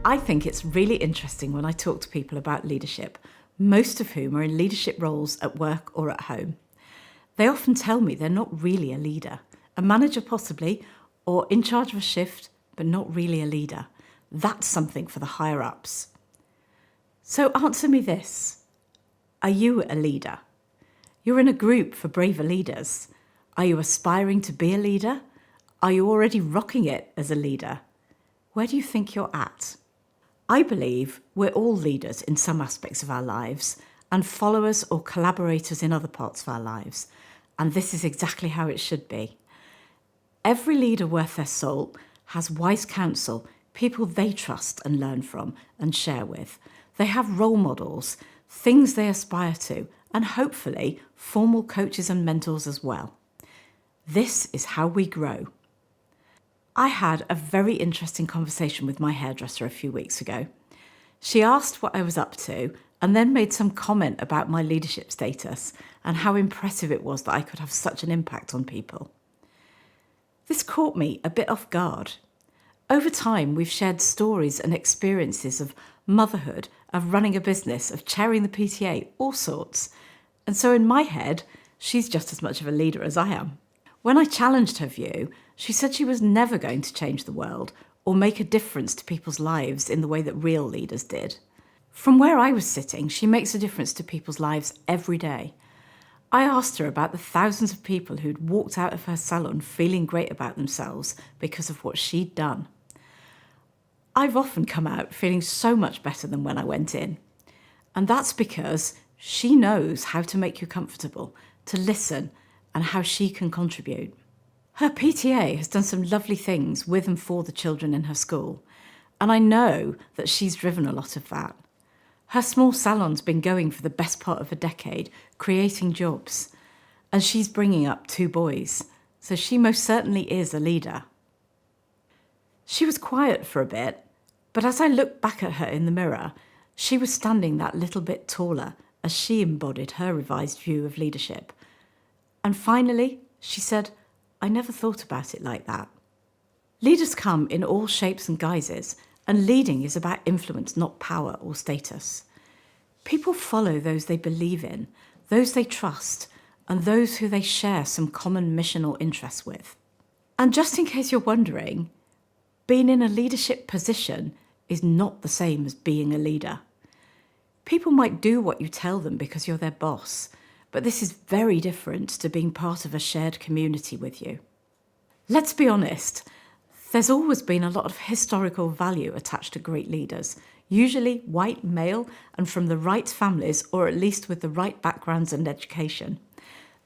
I think it's really interesting when I talk to people about leadership, most of whom are in leadership roles at work or at home. They often tell me they're not really a leader, a manager possibly, or in charge of a shift, but not really a leader. That's something for the higher ups. So answer me this. Are you a leader? You're in a group for braver leaders. Are you aspiring to be a leader? Are you already rocking it as a leader? Where do you think you're at? I believe we're all leaders in some aspects of our lives and followers or collaborators in other parts of our lives. And this is exactly how it should be. Every leader worth their salt has wise counsel, people they trust and learn from and share with. They have role models, things they aspire to, and hopefully formal coaches and mentors as well. This is how we grow. I had a very interesting conversation with my hairdresser a few weeks ago. She asked what I was up to and then made some comment about my leadership status and how impressive it was that I could have such an impact on people. This caught me a bit off guard. Over time, we've shared stories and experiences of motherhood, of running a business, of chairing the PTA, all sorts. And so in my head, she's just as much of a leader as I am. When I challenged her view, she said she was never going to change the world or make a difference to people's lives in the way that real leaders did. From where I was sitting, she makes a difference to people's lives every day. I asked her about the thousands of people who'd walked out of her salon feeling great about themselves because of what she'd done. I've often come out feeling so much better than when I went in. And that's because she knows how to make you comfortable, to listen, and how she can contribute. Her PTA has done some lovely things with and for the children in her school, and I know that she's driven a lot of that. Her small salon's been going for the best part of a decade, creating jobs, and she's bringing up 2 boys, so she most certainly is a leader. She was quiet for a bit, but as I looked back at her in the mirror, she was standing that little bit taller as she embodied her revised view of leadership. And finally, she said, I never thought about it like that. Leaders come in all shapes and guises, and leading is about influence, not power or status. People follow those they believe in, those they trust, and those who they share some common mission or interest with. And just in case you're wondering, being in a leadership position is not the same as being a leader. People might do what you tell them because you're their boss, but this is very different to being part of a shared community with you. Let's be honest, there's always been a lot of historical value attached to great leaders, usually white, male, and from the right families, or at least with the right backgrounds and education.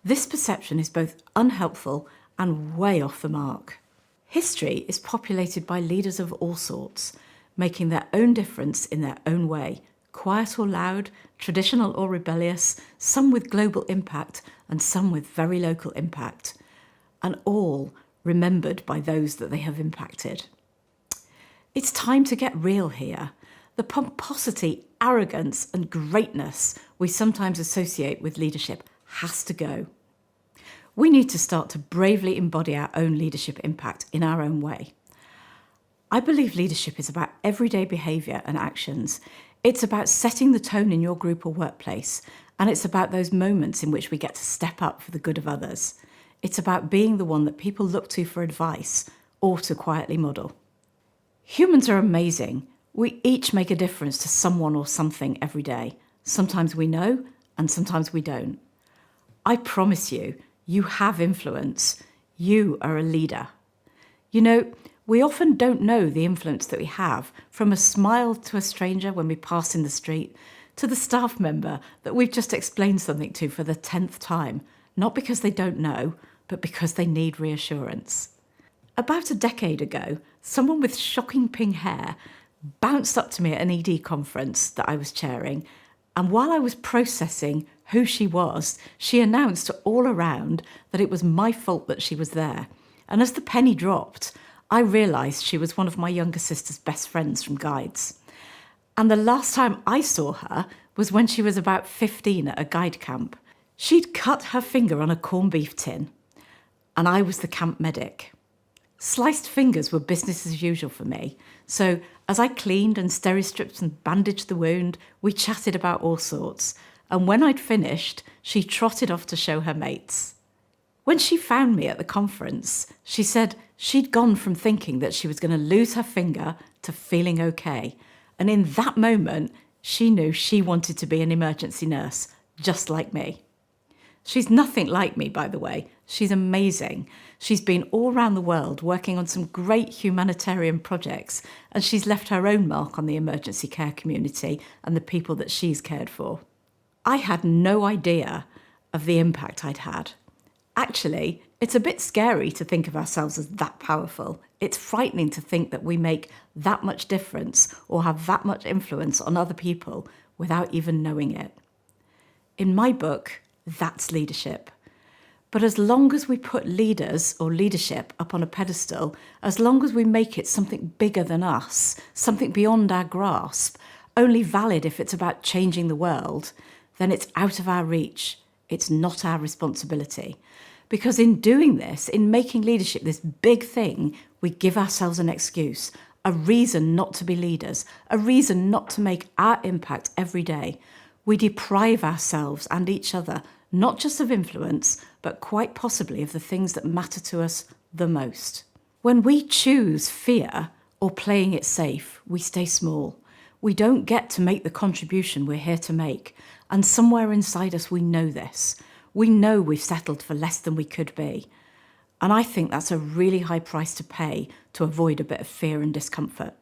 This perception is both unhelpful and way off the mark. History is populated by leaders of all sorts, making their own difference in their own way, quiet or loud, traditional or rebellious, some with global impact and some with very local impact, and all remembered by those that they have impacted. It's time to get real here. The pomposity, arrogance, and greatness we sometimes associate with leadership has to go. We need to start to bravely embody our own leadership impact in our own way. I believe leadership is about everyday behaviour and actions. It's about setting the tone in your group or workplace, and it's about those moments in which we get to step up for the good of others. It's about being the one that people look to for advice or to quietly model. Humans are amazing. We each make a difference to someone or something every day. Sometimes we know, and sometimes we don't. I promise you, you have influence. You are a leader. You know, we often don't know the influence that we have, from a smile to a stranger when we pass in the street, to the staff member that we've just explained something to for the 10th time, not because they don't know, but because they need reassurance. About a decade ago, someone with shocking pink hair bounced up to me at an ED conference that I was chairing, and while I was processing who she was, she announced to all around that it was my fault that she was there. And as the penny dropped, I realised she was one of my younger sister's best friends from Guides. And the last time I saw her was when she was about 15 at a guide camp. She'd cut her finger on a corned beef tin, and I was the camp medic. Sliced fingers were business as usual for me. So as I cleaned and steri-stripped and bandaged the wound, we chatted about all sorts. And when I'd finished, she trotted off to show her mates. When she found me at the conference, she said she'd gone from thinking that she was going to lose her finger to feeling okay. And in that moment, she knew she wanted to be an emergency nurse, just like me. She's nothing like me, by the way. She's amazing. She's been all around the world working on some great humanitarian projects, and she's left her own mark on the emergency care community and the people that she's cared for. I had no idea of the impact I'd had. Actually, it's a bit scary to think of ourselves as that powerful. It's frightening to think that we make that much difference or have that much influence on other people without even knowing it. In my book, that's leadership. But as long as we put leaders or leadership up on a pedestal, as long as we make it something bigger than us, something beyond our grasp, only valid if it's about changing the world, then it's out of our reach. It's not our responsibility. Because in doing this, in making leadership this big thing, we give ourselves an excuse, a reason not to be leaders, a reason not to make our impact every day. We deprive ourselves and each other not just of influence, but quite possibly of the things that matter to us the most. When we choose fear or playing it safe, we stay small. We don't get to make the contribution we're here to make. And somewhere inside us, we know this. We know we've settled for less than we could be. And I think that's a really high price to pay to avoid a bit of fear and discomfort.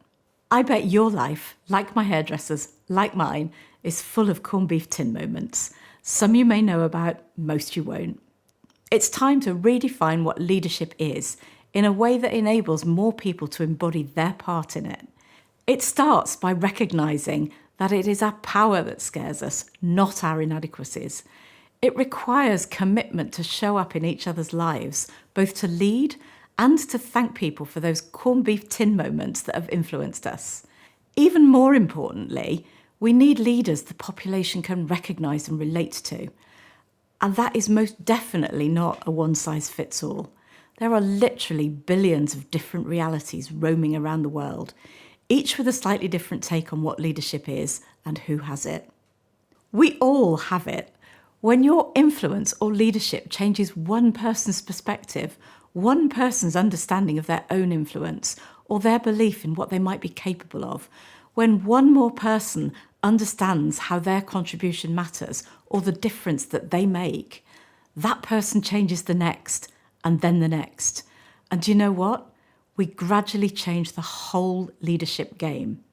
I bet your life, like my hairdresser's, like mine, is full of corned beef tin moments. Some you may know about, most you won't. It's time to redefine what leadership is in a way that enables more people to embody their part in it. It starts by recognising that it is our power that scares us, not our inadequacies. It requires commitment to show up in each other's lives, both to lead and to thank people for those corned beef tin moments that have influenced us. Even more importantly, we need leaders the population can recognise and relate to. And that is most definitely not a one-size-fits-all. There are literally billions of different realities roaming around the world, each with a slightly different take on what leadership is and who has it. We all have it. When your influence or leadership changes one person's perspective, one person's understanding of their own influence, or their belief in what they might be capable of, when one more person understands how their contribution matters or the difference that they make, that person changes the next and then the next. And do you know what? We gradually change the whole leadership game.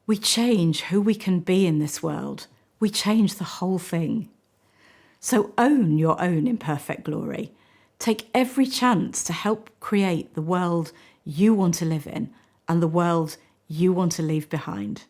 We change who we can be in this world. We change the whole thing. So own your own imperfect glory. Take every chance to help create the world you want to live in and the world you want to leave behind.